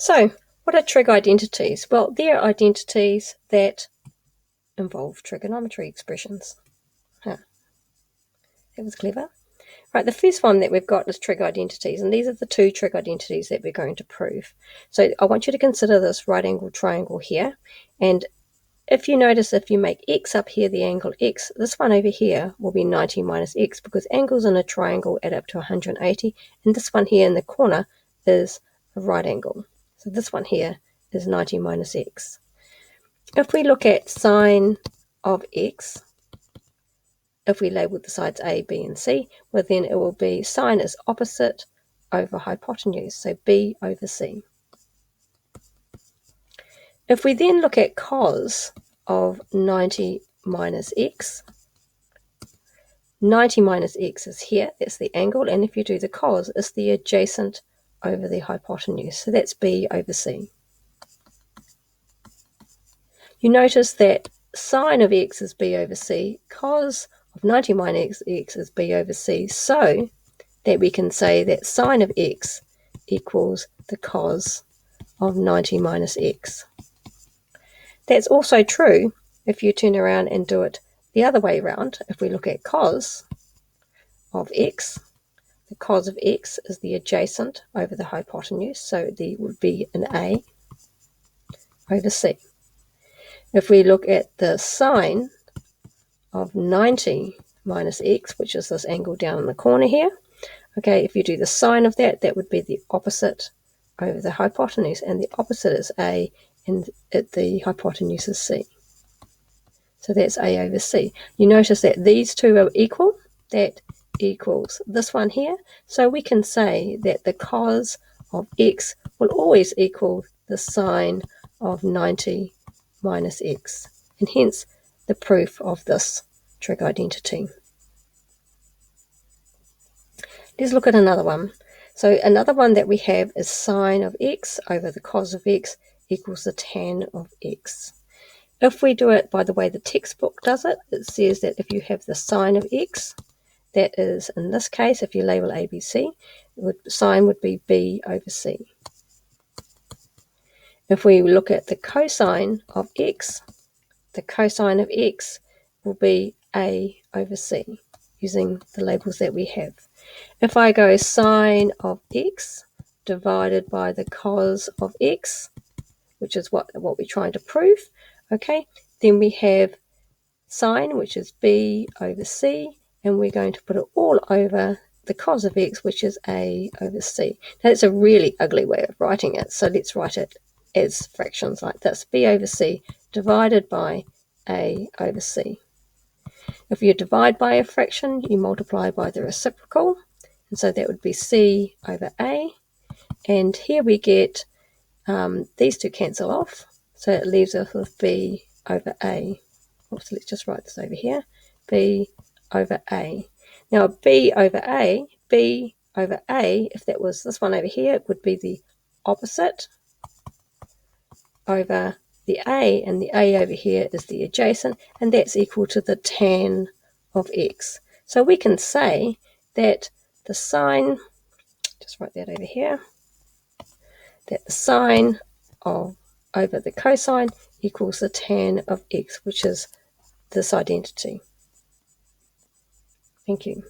So, what are trig identities? Well, they're identities that involve trigonometry expressions. That was clever. Right, the first one that we've got is trig identities, and these are the two trig identities that we're going to prove. So I want you to consider this right angle triangle here, and if you notice, if you make x up here the angle x, this one over here will be 90 minus x, because angles in a triangle add up to 180, and this one here in the corner is a right angle. So this one here is 90 minus x. If we look at sine of x, if we label the sides A, B, and C, well then it will be sine is opposite over hypotenuse, so B over C. If we then look at cos of 90 minus x, 90 minus x is here, that's the angle, and if you do the cos, it's the adjacent over the hypotenuse, so that's B over C. You notice that sine of x is B over C, cos of 90 minus x is B over C, so that we can say that sine of x equals the cos of 90 minus x. That's also true if you turn around and do it the other way around. If we look at cos of x, the cos of x is the adjacent over the hypotenuse, so there would be an A over C. If we look at the sine of 90 minus x, which is this angle down in the corner here, okay, if you do the sine of that, that would be the opposite over the hypotenuse, and the opposite is A, and the hypotenuse is C. So that's A over C. You notice that these two are equal. That equals this one here. So we can say that the cos of x will always equal the sine of 90 minus x, and hence the proof of this trig identity. Let's look at another one. So another one that we have is sine of x over the cos of x equals the tan of x. If we do it by the way the textbook does it, it says that if you have the sine of x, that is, in this case, if you label ABC, sine would be B over C. If we look at the cosine of x, the cosine of x will be A over C, using the labels that we have. If I go sine of x divided by the cos of x, which is what we're trying to prove, okay, then we have sine, which is B over C, and we're going to put it all over the cos of x, which is A over C. Now, that's a really ugly way of writing it, so let's write it as fractions like this. B over C divided by A over C. If you divide by a fraction, you multiply by the reciprocal, and so that would be C over A, and here we get these two cancel off, so it leaves us with B over A. So let's just write this over here, B over A. Now B over A, if that was this one over here, it would be the opposite over the A, and the A over here is the adjacent, and that's equal to the tan of x. So we can say that the sine, just write that over here, that the sine of over the cosine equals the tan of x, which is this identity. Thank you.